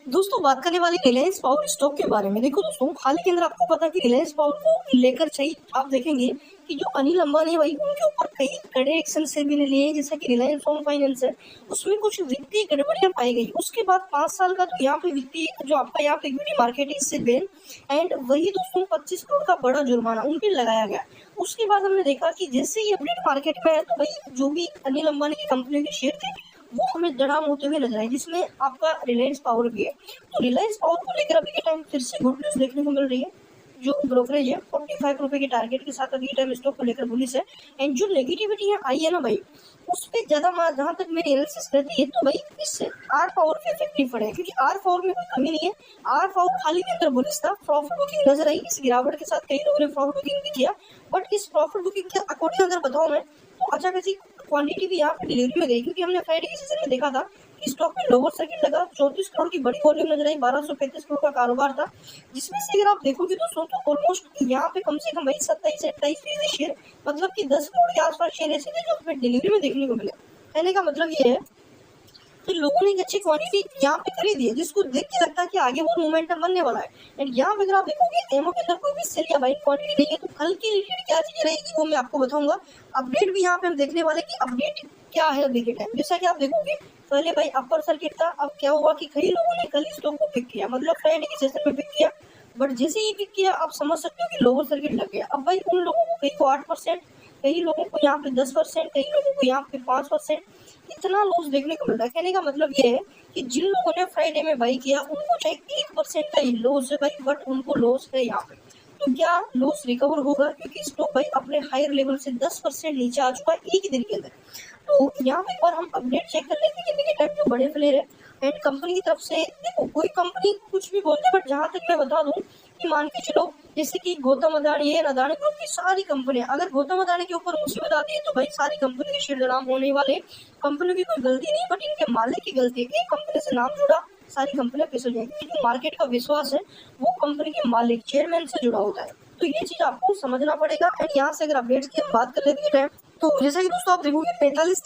दोस्तों बात करने वाली रिलायंस पावर स्टॉक के बारे में। देखो दोस्तों, हाल के अंदर आपको पता है कि रिलायंस पावर को लेकर चाहिए आप देखेंगे कि जो अनिल अंबानी है भाई, उनके ऊपर कई कड़े एक्शन से भी लिए, जैसा कि रिलायंस होम फाइनेंस है, उसमें कुछ वित्तीय गड़बड़ियां पाई गई। उसके बाद 5 साल का तो यहाँ पे वित्तीय जो आपका यहाँ पे इक्विटी मार्केट है इससे बैन, एंड वही दोस्तों 25 करोड़ का बड़ा जुर्माना उन पर लगाया गया। उसके बाद हमने देखा कि जैसे ही अपडेट मार्केट में है तो भाई जो भी अनिल अंबानी की कंपनी के शेयर थे वो हमें दराम होते हुए नजर आए, जिसमें आपका रिलायंस पावर भी है। तो रिलायंस पावर को लेकर अभी के टाइम फिर से गुड न्यूज देखने को मिल रही है। जो ब्रोकरेज है 45 रुपए के टारगेट के साथ अभी के टाइम स्टॉक को लेकर बुलिश है। एंड जो नेगेटिविटी है आई है ना भाई, उस पर ज्यादा जहां तक मेरी एनालिसिस रहती है तो भाई इससे आर पावर पे इफेक्ट नहीं पड़ेगा, क्योंकि आर पावर में कोई कमी नहीं है। आर पावर खाली के अंदर बुलिश था, प्रॉफिट बुकिंग नजर आई इस गिरावट के साथ, कई लोगों ने प्रॉफिट बुकिंग भी किया। बट इस प्रॉफिट बुकिंग के अकॉर्डिंग अगर बताऊं मैं तो अच्छा खासी क्वांटिटी भी यहाँ पे डिलीवरी में गई, क्योंकि हमने फ्राइडे के सेशन में देखा था कि स्टॉक में लोअर सर्किट लगा, 34 करोड़ की बड़ी वॉल्यूम नजर आई, 1235 करोड़ का कारोबार था, जिसमें से अगर आप देखोगे तो ऑलमोस्ट यहाँ पे कम से कम भाई 27 से 28% शेयर, मतलब कि 10 करोड़ के आसपास शेयर ऐसे थे जो हमें डिलीवरी में देखने को मिले। कहने का मतलब ये है कि लोगों ने एक अच्छी क्वांटिटी यहाँ पे खरीदी है, जिसको देख के लगता है कि आगे वो मोमेंटम बनने वाला है। एंड यहाँ पे अगर आप देखोगे एमओ के अंदर कोई भी सेल या बाइंग क्वांटिटी नहीं है, तो कल की रिलेटेड क्या चीज रहेगी वो मैं आपको बताऊंगा। अपडेट भी यहाँ पे हम देखने वाले कि अपडेट क्या है अभी के टाइम। जैसा कि आप देखोगे पहले भाई अपर सर्किट था, अब क्या हुआ कि कई लोगों ने कल इस स्टॉक को पिक किया, मतलब फ्राइडे के सेशन में पिक किया। बट जैसे ही पिक किया आप समझ सकते हो कि लोअर सर्किट लग गया। अब भाई उन लोगों को कई को 8%, कई लोगों को यहाँ पे 10%, कई लोगों को यहाँ पे 5%, इतना लॉस देखने को मिल रहा है। कहने का मतलब ये है कि जिन लोगों ने फ्राइडे में बाई किया उनको चाहे 1% का ही लॉस है भाई, बट उनको लॉस है यहाँ पे। तो क्या लॉस रिकवर होगा, क्योंकि स्टॉक भाई अपने हायर लेवल से 10% नीचे आ चुका है एक ही दिन के अंदर। तो यहाँ पे एक बार हम अपडेट चेक कर लेते हैं कि टाइम जो बड़े प्लेयर है एंड कंपनी की तरफ से, देखो कोई कंपनी कुछ भी बोलते हैं, बट जहां तक मैं बता दूं कि मान के चलो जैसे कि गौतम अदानी है, अदानी ग्रुप की सारी कंपनियां, अगर गौतम अदानी के ऊपर मुसीबत आती है तो भाई सारी कंपनी के शेयर दराम होने वाले। कंपनी की कोई गलती नहीं, बट इनके मालिक की गलती है कि कंपनी से नाम जुड़ा, सारी कंपनियां फिसल जाएंगी। जो मार्केट का विश्वास है वो कंपनी के मालिक चेयरमैन से जुड़ा होता है। तो ये चीज आपको समझना पड़ेगा। एंड यहाँ से अगर अपडेट्स की बात कर लेते हैं तो जैसा कि दोस्तों आप देखोगे 45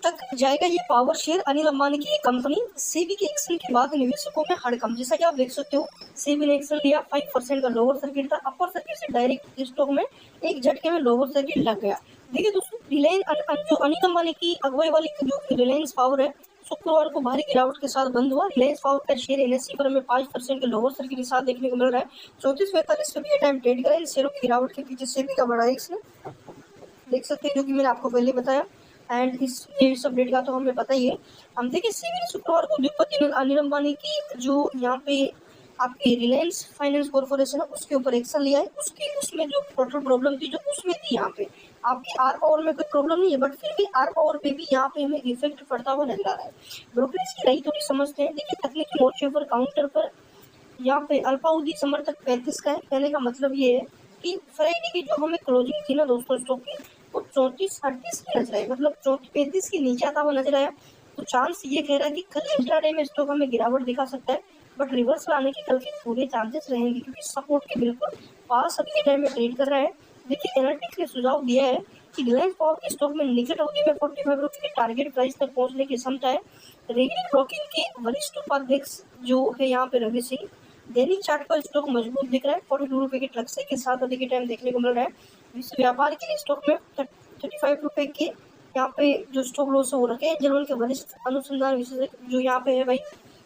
तक जाएगा ये पावर शेयर अनिल अंबानी की कंपनी। सेबी के एक्शन के बाद निवेशकों में हड़कंप, जैसा कि आप देख सकते हो सेबी ने एक्शन लिया, 5% का लोअर सर्किट था, अपर सर्किट से डायरेक्ट स्टॉक में एक झटके में लोअर सर्किट लग गया। देखिए दोस्तों, रिलायंस जो अनिल अंबानी की अगुवाई वाली जो रिलायंस पावर है, शुक्रवार को भारी गिरावट के साथ बंद हुआ। रिलायंस पावर का शेयर एनएससी पर हमें 5% के लोअर सर्किट के साथ देखने को मिल रहा है। 34-45 पे टाइम ट्रेड करा। इन शेयरों की गिरावट के पीछे सेबी का बड़ा एक्शन देख सकते हैं, जो कि मैंने आपको पहले बताया। एंड इस अपडेट का तो हमें पता ही है। हम देखिए सेबी ने शुक्रवार को द्विपति अनिल अंबानी की जो यहाँ पे आपकी रिलायंस फाइनेंस कॉर्पोरेशन है उसके ऊपर एक्शन लिया है। उसमें जो टोटल प्रॉब्लम थी जो उसमें थी, यहाँ पे आपकी आर पावर में कोई प्रॉब्लम नहीं है, बट फिर भी आर पावर पे भी यहाँ पे हमें इफेक्ट पड़ता हुआ नजर आ रहा है। ब्रोकरेज की रही थोड़ी समझते हैं। देखिए तकनीकी मोर्चे पर काउंटर पर यहाँ पे अल्पावधि समर्थक 35 का है। कहने का मतलब ये है कि फ्राइडे की जो हमें क्लोजिंग थी ना दोस्तों स्टॉक की, वो 34-38 की नजर आई, मतलब 34-35 के नीचे आता हुआ नजर आया। तो चांस ये कह रहा है कि कल इंट्राडे में स्टॉक हमें गिरावट दिखा सकता है, बट रिवर्स लाने के कल के पूरे चांसेस रहेंगे, क्योंकि सपोर्ट के बिल्कुल पास अभी के टाइम में ट्रेड कर रहा है। देखिए एनालिटिक्स ने सुझाव दिया है कि रिलायंस पावर के स्टॉक में निकट अवधि में 45 रुपए के टारगेट प्राइस तक पहुंचने की क्षमता है। रेगुलर ब्रोकिंग के वरिष्ठ उपाध्यक्ष जो है यहाँ पे रवि सिंह, दैनिक चार्ट पर स्टॉक मजबूत दिख रहा है, 42 रुपए के ट्रक से के साथ अभी के टाइम देखने को मिल रहा है। विश्व व्यापार के लिए स्टॉक में 35 रुपए के यहाँ पे जो स्टॉक लॉस हो रखे हैं। जनरल के वरिष्ठ अनुसंधान विशेषज्ञ जो यहाँ पे है भाई,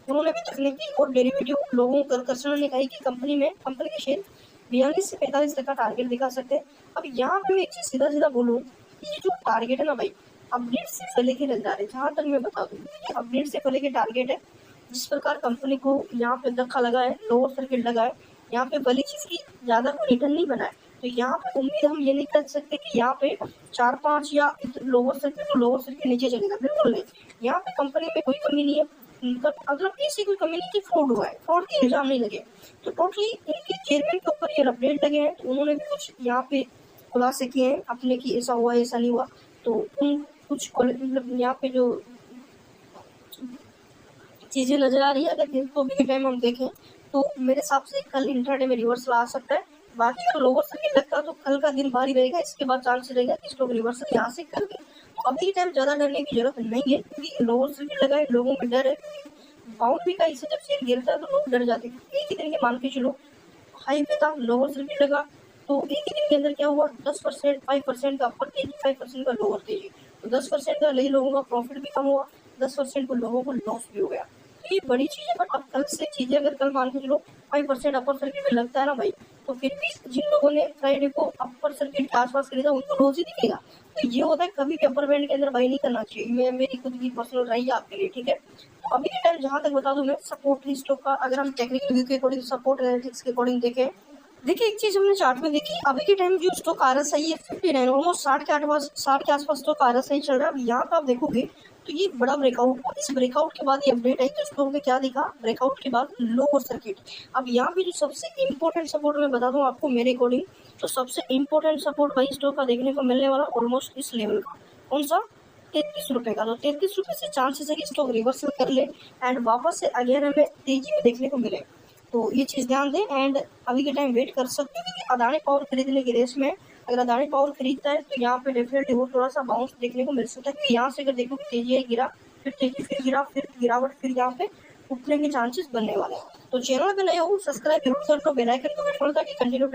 उन्होंने भी तकनीकी और डेरिवेटिव लोगों कर्षण ने कहा कि कंपनी के शेयर 42 से 45 तक का टारगेट दिखा सकते हैं। अब यहाँ पे मैं एक चीज सीधा सीधा बोलूँ, ये जो टारगेट है ना भाई, अपडेट से पहले के नजर आ रहे, जहाँ तक मैं बता दूँ अपडेट से पहले के टारगेट है। जिस प्रकार कंपनी को यहाँ पे धक्का लगा है, लोअर सर्किट लगा है, यहाँ पे भली चीज की ज्यादा कोई रिटर्न नहीं बना है, तो यहाँ पे उम्मीद हम ये नहीं कर सकते कि यहाँ पे 4-5 या लोअर सर्किट नीचे चलेगा, बिल्कुल नहीं। यहाँ पे कंपनी में कोई कमी नहीं है, अगर ऐसी कोई कमी नहीं कि फ्रॉड हुआ है, फ्रॉड के इल्जाम नहीं लगे। तो टोटली इनके चेयरमैन के ऊपर ये अपडेट लगे हैं, तो उन्होंने भी कुछ यहाँ पे खुलासे किए हैं अपने की ऐसा हुआ ऐसा नहीं हुआ। तो उन कुछ मतलब यहाँ पे जो चीजें नजर आ रही है, अगर इनको भी टाइम हम देखें तो मेरे हिसाब से कल इंट्राडे में रिवर्सल आ सकता है। बाकी अगर लोअर सर्किट लगता है तो कल का दिन भारी रहेगा, इसके बाद चांस रहेगा कि स्टॉक रिवर्सल यहाँ से कर दे। तो अभी टाइम ज्यादा डरने की जरूरत नहीं है, क्योंकि लोअर सर्किट लगा है, लोगों में डर है, बाउंड भी का इससे जब शेयर गिरता है तो लोग डर जाते हैं, एक ही दिन के मान के चलो हाई पे था, लोअर सर्किट लगा, तो एक ही दिन के अंदर क्या हुआ, 10% 5% का अपर तेजी, 5% का लोअर तेजी, तो 10% का कई लोगों का प्रॉफिट भी कम हुआ, 10% को लोगों को लॉस भी हो गया। तो ये बड़ी चीज है, बट अब कल से चीजें अगर कल मान के चलो 5% अपर सर्किट में लगता है ना भाई, तो फिर भी जिन लोगों ने फ्राइडे को अपर सर्किट के आसपास खरीदा उनको लॉस ही दिखेगा। तो ये होता है, कभी भी अपर बैंड के अंदर बाई नहीं करना चाहिए, मैं मेरी खुद की पर्सनल राय है आपके लिए, ठीक है। तो अभी के टाइम जहां तक बता दूं मैं, सपोर्ट स्टॉक का अगर हम टेक्निकल व्यू के अकॉर्डिंग, सपोर्ट एनालिटिक्स के अकॉर्डिंग देखें, देखिए एक चीज हमने चार्ट में देखी, अभी के टाइम जो स्टॉक RSI है 59, ऑलमोस्ट 60 के आसपास स्टॉक RSI चल रहा है। अब यहाँ पे आप देखोगे तो ये बड़ा ब्रेकआउट हुआ, इस ब्रेकआउट के बाद ये अपडेट आई तो स्टॉक में क्या दिखा, ब्रेकआउट के बाद लोअर सर्किट। अब यहाँ पे जो सबसे इंपॉर्टेंट सपोर्ट मैं बता दूं आपको मेरे अकॉर्डिंग, तो सबसे इंपॉर्टेंट सपोर्ट भाई स्टॉक का देखने को मिलने वाला ऑलमोस्ट इस लेवल का, कौन सा, 33 रुपए का। तो 33 रुपए से चांसेस है कि स्टॉक रिवर्सल कर ले एंड वापस से अगेन हमें तेजी में देखने को मिले, तो ये चीज ध्यान दें। एंड अभी के टाइम वेट कर सकते हैं क्योंकि अदानी पावर खरीदने की रेस में, अगर अदानी पावर खरीदता है तो यहाँ पे डेफिनेटली वो थोड़ा सा बाउंस देखने को मिल सकता है, क्योंकि यहाँ से अगर देखो तेजी है, गिरा, फिर तेजी, फिर गिरा, फिर गिरावट, फिर यहाँ पे उठने के चांसेस बनने वाले हैं। तो चैनल पे नए हो सब्सक्राइब जरूर कर लो, बेल आइकन को भी खोलो ताकि कंटिन्यू